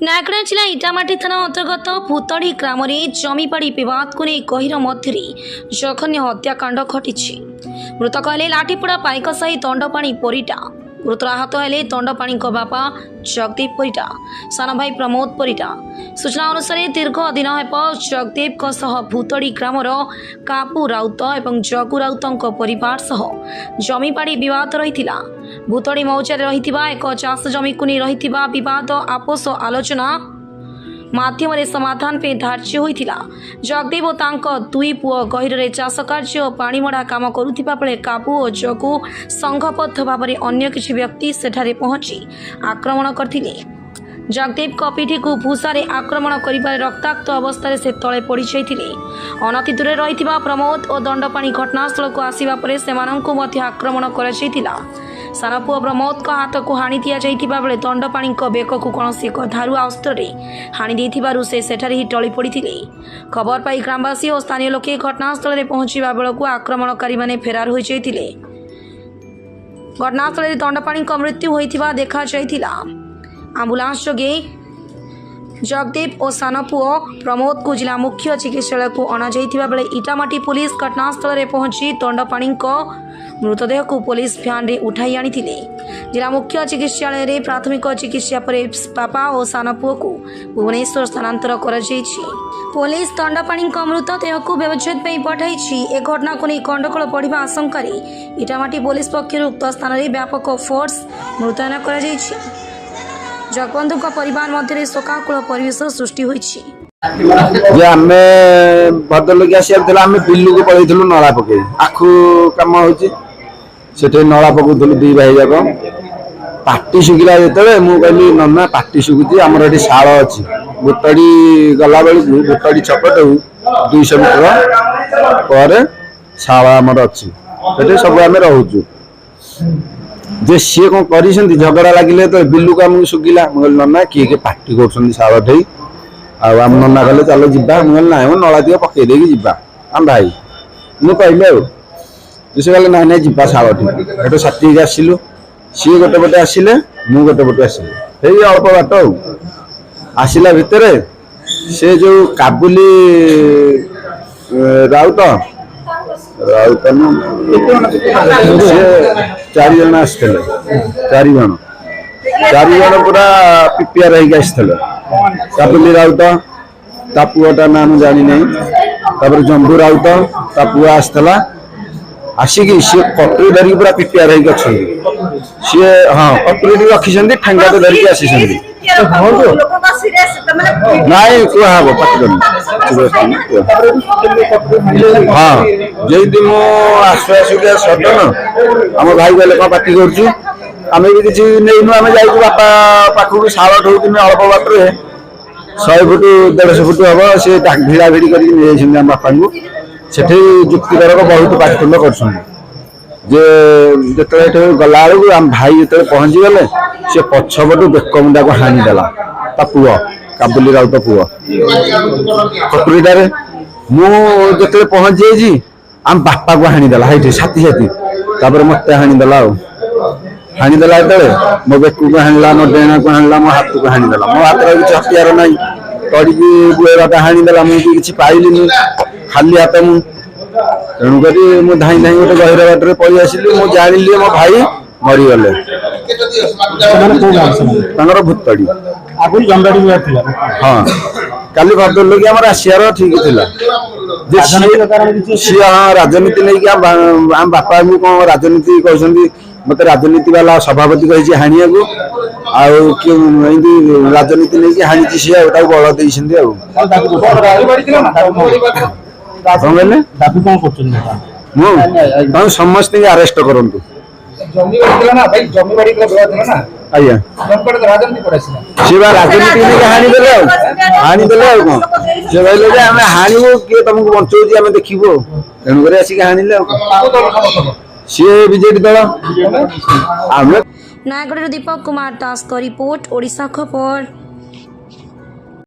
नागड़ा जिला इटामाटी थाना अंतर्गत भूतड़ी ग्राम जमीबाड़ी बद को नहीं गहिर मध्य जघन्य हत्याकांड घटी। मृतक हेले लाठीपड़ा पाइक साही दंडपाणी परिटा। गुरुतर आहत हेले दंडपाणी बापा जगदीप परिटा, सान भाई प्रमोद परिटा। सूचना अनुसार दीर्घ दिन हेब जगदीप भूतड़ी ग्रामर कापू राउत और जगु राउत परिवार सह जमीबाड़ी बद रही। भूतड़ी मौजार रही एक चाष जमी को नहीं रही बद आपोष आलोचना माध्यम समाधान पे धार्य होता। जगदेव और तांको दुई पुओ गहिर चाष कार्य और पाणीमड़ा काम करुवा बेले काबू और जगु संघबद्ध भाव में अन्य किसी व्यक्ति सेठारे पहुंची आक्रमण करथिले। जगदेव पिठी को भूषारे आक्रमण कर रक्ताक्त अवस्था से तले पड़ जाइथिले। अनति दूरे रही प्रमोद और दंडपाणी घटनास्थल को आसिबा परे सेमानंकु मध्य आक्रमण कर सान पुओ प्रमोद को हाथ को हाणी दि जाइथिबा बेले दंडपाणी बेक को कौन एक धारुआ अस्त्र हाणी देथिबारु से सेठारे ही टली पड़िथिले। खबर पाई ग्रामवासी और स्थानीय लोके घटनास्थल में पहुंचीबा बेलकु आक्रमणकारी माने फेरार हो जाइथिले। घटनास्थल में दंडपाणी मृत्यु होइथिबा देखा जाइथिला। आंबुलांस जोगे जगदेव और सान पुओ प्रमोद को जिला मुख्य चिकित्सालय को अणा जाइथिबा बेले इटामाटी पुलिस घटनास्थल में पहुंची दंडपाणी मृतदेह को पुलिस भ्यान रे उठाई आनी। जिला मुख्य चिकित्सालय रे प्राथमिक चिकित्सा पर बापा और सान पुओ को भुवनेश्वर स्थानांतर कर पुलिस दंडपाणी मृतदेह को व्यवच्छेद पठाई। ए घटना को नहीं गंडगोल बढ़ा आशंका इटामाटी पुलिस पक्षर उक्त स्थान में व्यापक फोर्स मुतयन कर जगबंधु परिवार मध्य शोकाकुल परिवेश सृष्टि होइछि। भद्रलोक आसार बिलू को पलू नला पकई आखु कम हो नला पकाउलु दुई भाई जाक पाटी शुखिला जो मुझे नना पाटी शुखुची आमर ये शाल अच्छी भूतड़ी गला बेलू भूतड़ी छपटू 200 मीटर पर शाल आमर अच्छी सब आम रोचु जे सी कौन कर झगड़ा लगे तो बिलू को आमको शुखिला मुझे नना किए किए पाटी कर शाल ठई आम नना कहले चलो जीवा मुझे ना नला दिए पकई देगी जीवा आम भाई मुझे कहले से कहले ना ना जीवा शाल साथी आसिलु सी गोटे पटे आसिले मु गोटे पटे आसिले ये अल्प बाट आसिला भितर से जो काबुली राउत राउत से 4 जन आसते 4 जन पूरा प्रिपेयर होते काबुली राउत ता पुआटा नाम जानी नहीं जंबू राउत ता पुआ आसला आसिक सी कटरी धरिक पूरा प्रिपेयर होती सी हाँ कटरी रखी ठेंगा तो धरिक आसी नाई कह हाँ जैदी मु आसु आसुक सडन आम भाई कहले कौन पार्टी करुचु आम भी किसी नहीं आम जा बापा पाखक शाल ठोक अल्प बाटर 100 फुट 150 फुट हम सी भिड़ा भिड़ी कर बापा को से जुक्तितर्क बहुत पाठखंड कर गला बेलू आम भाई जो पहुंची गले सी पछपटू बेक मुंडा को हाणीदेला ता पुओ काबुली राउत पुओ कटुरीटार मुझे पहुंची जाइए आम बापा को हाणीदेला हाइटे साथी साथी मत हाणीदेला हाणीदेला जो मो बेक को हाणिला मो डेणा को हाणिला मो हाथ को हाणीदेला मो हाथ किसी हथियार ना तड़िकी बुएटा हाणीदेला मुझे किसी पाइलिनी खाली हाथ मु तेणुक मुझे धाई धाई गोटे गहिर बाटर पलि आसिली मु जानिली मो भाई मरीगले भूतड़ी हाँ काली भद्रलोक आम आसार ठीक सी हाँ राजनीति नहीं आम बापा को कौन राजनीति कहते मत राजनीति वाला सभापति कही हाणिया को राजनीति नहीं हाणी सी बल दे समस्त अरेस्ट करूँ आज्ञा सी राजनीति नहीं हाणीदे हाणीदे कौन से कहले आम हाणु किए तुमको बचाऊँ आम देखू तेणुक आसिक हाणिले सी बीजेपी दल नागड़ दीपक कुमार दास का रिपोर्ट ओडिशा खबर।